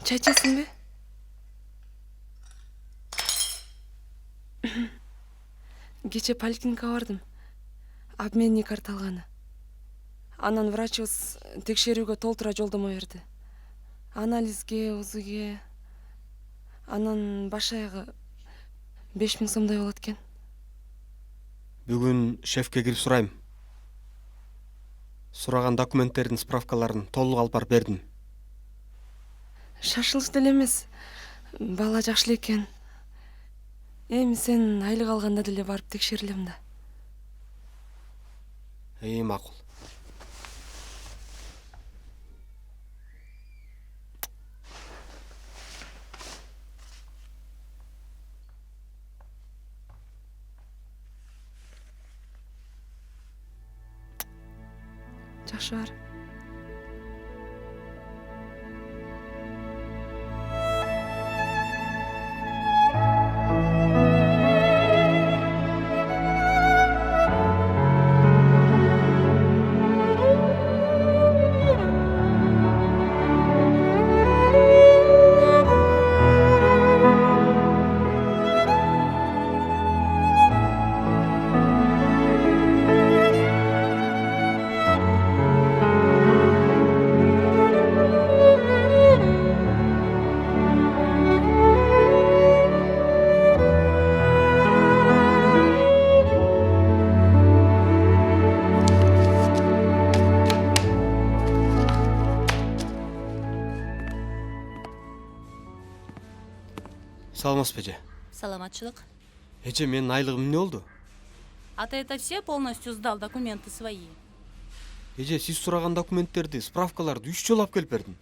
Чай içesinби? Кече поликлиникага бардым. Обменный карта алганы. Анан врачыбыз текшерүүгө толтура жолдомо берди. Анализге, УЗИге. Анан баш аягы 5000 сомдой болот экен. Бүгүн шефке кирип сурайм. Сураган документтердин справкаларын толук алып барып бердим. Шашылыш деле эмес. Бала жакшы эле экен. Эми сен айлык алганда деле барып текшерилем да. Макул. Жакшы бар. Саламатсызбы эже? Саламатчылык. Эже, менин айлыгым эмне болду? А ты это все полностью сдал, документы свои? Эже, сиз сураган документтерди, справкаларды 3 жолу алып келип бердим.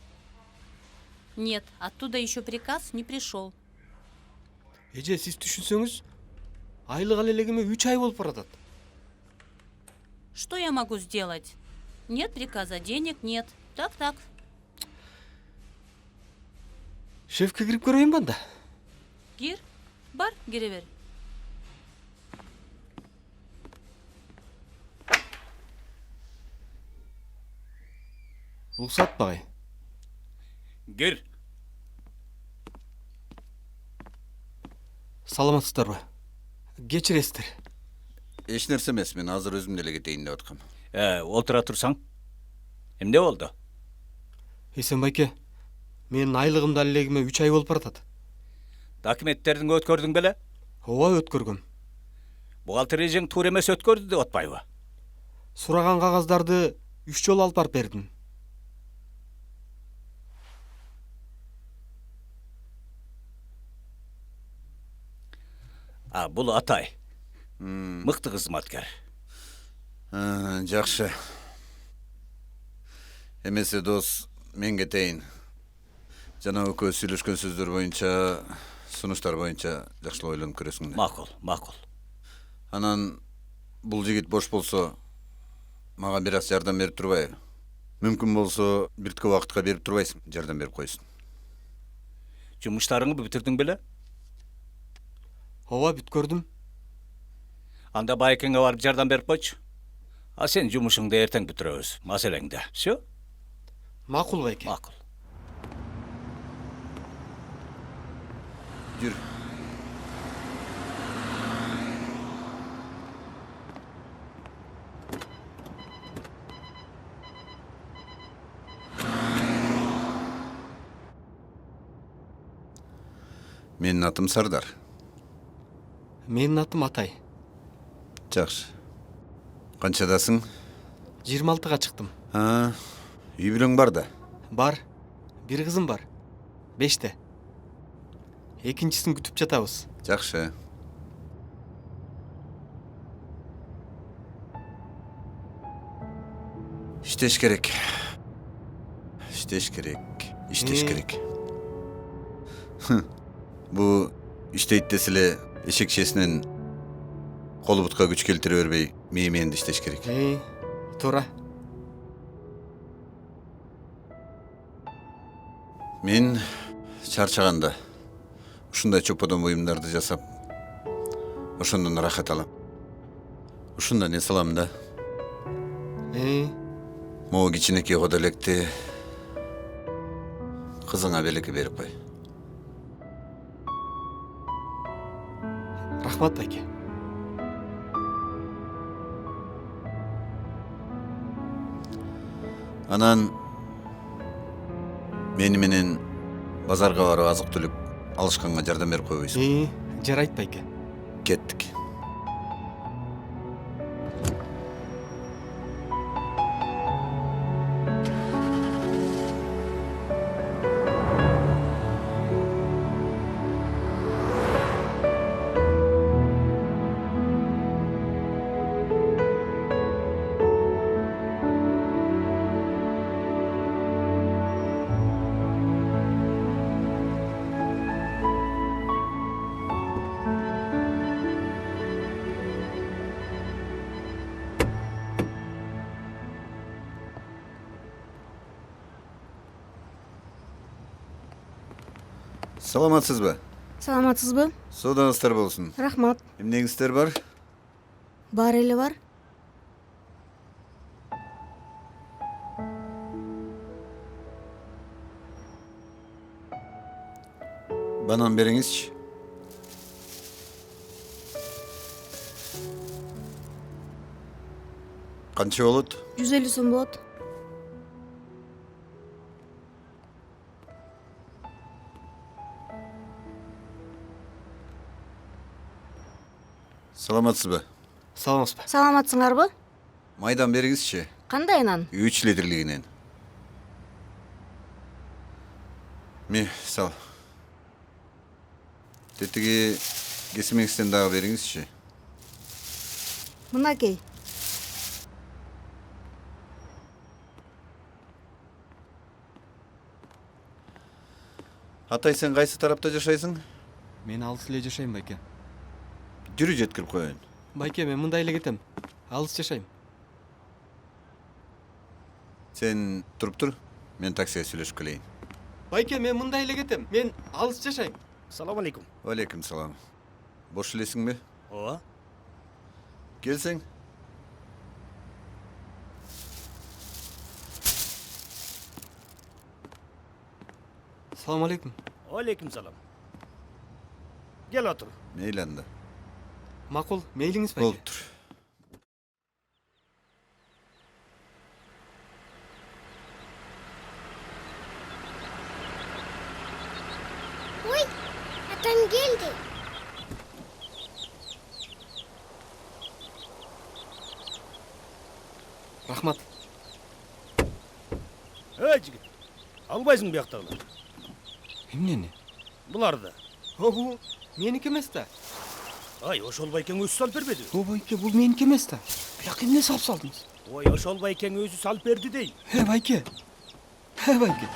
Нет, оттуда еще приказ не пришел. Эже, сиз түшүнсөңүз, айлык ала элегиме 3 ай болуп баратат. Что я могу сделать? Нет приказа, денег нет. Так. Шефке кирип көрөйүнбү анда? Гир, бар, кире бер. Уруксат багай. Гир. Саламатсыздарбы? Кечиресиздер. Эч нерсе эмес, мен азыр өзүм деле кетейин деп аткам. Олтура турсаң. Эмне болду? Эсен байке, менин айлыгымды ала элегиме 3 ай болуп баратат. Документтердин өткөрдүң беле? Ооба, өткөргөм. Бухгалтерияң туура эмес өткөрдү деп атпайбы? Сураган кагаздарды 3 жолу алып барып бердим. Бул Атай. Мыкты кызматкер. Жакшы. Эмесе дос, мен кетейин. Жана экөө сүйлөшкөн сөздөр боюнча, сунуштар боюнча жакшылап ойлонуп көрөсүң. Макул. Анан бул жигит бош болсо, мага бир аз жардам берип турбайбы? Мүмкүн болсо, биртке убакытка берип турбайсың, жардам берип койсун. Жумуштарыңды бүтүрдүң беле? Ооба, бүткөрдүм. Анда байкеңе барып жардам берип койчу. Сен жумушуңду эртең бүтүрөбүз, маселеңди. Всё? Макул байке. Макул. Жүр. Менин атым Сардар. Менин атым Атай. Жакшы. Канчадасың? 26-га чыктым. Үй бүлөң бар да? Бар. Бир кызым бар. 5-те. Экинчисин күтүп жатабыз. Жакшы. Иштеш керек. Иштеш керек. Бу иштейт деселе эшекчесинен колу бутка күч келтире бербей, мээменди иштеш керек. Туура. Мен чарчаганда ушундай чоподон буюмдарды жасап, ошондон рахат алам. Ушунда не салам да? Могу кичинекей коделекти Кызыңа белекке берип кой. Рахмат байке. Анан мени менен базарга барып азык-түлүк алышканга жардам берип койбойсуң. Жарайт байке. Кеттик. Саламатсызбы? Саламатсызбы? Соодаңыздар болсун. Рахмат. Эмнеңиздер бар? Бар эле бар. Банан бериңизчи. Канча болот? 150 сом болот. Саламатсызбы? Саламатсызбы? Саламатсыңарбы? Майдан бериңизчи. Кандайынан? 3 литрлигинен. Сал. Тетиги кесимиңизден дагы бериңизчи. Мынакей. Атай, сен кайсы тарапта жашайсың? Мен алыс эле жашайм байке. Жүрү жеткирип коеюн. Байке, мен мындай эле кетем. Алыс жашайм. Сен туруп тур. Мен таксиге сүйлөшүп келейин. Байке, мен мындай эле кетем. Мен алыс жашайм. Салам алейкум. Алейкум салам. Бош элесиңби? Ооба. Келсең. Салам алейкум. Алейкум салам. Gel otur. Мейли анда. Макул, мейлиңиз байке. Болуп тур. Ой, атам geldi. Рахмат. Ey жигит. Албайсың бияктагыны. Эмнени? Буларды. Бул меники эмес да. Ай, ошол байкең өзү салып бербеди. О байке, бул меники эмес да. Бияк эмне салып салдыңыз? Ой, ошол байкең өзү салып берди дейм. Байке. Байке.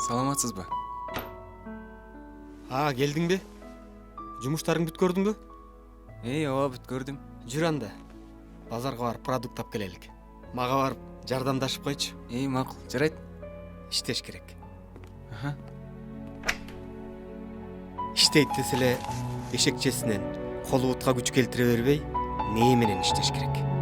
Саламатсызбы? Келдиңби? Жумуштарың бүткөрдүңбү? Ооба бүткөрдүм. Жүр анда. Базарга барып продукт алып келелик. Мага барып жардамдашып койчу. Макул, жарайт. Иштеш керек. Аха. Иштейт десе эле эшекчесинен колубутка күч келтире бербей, нее менен иштеш керек.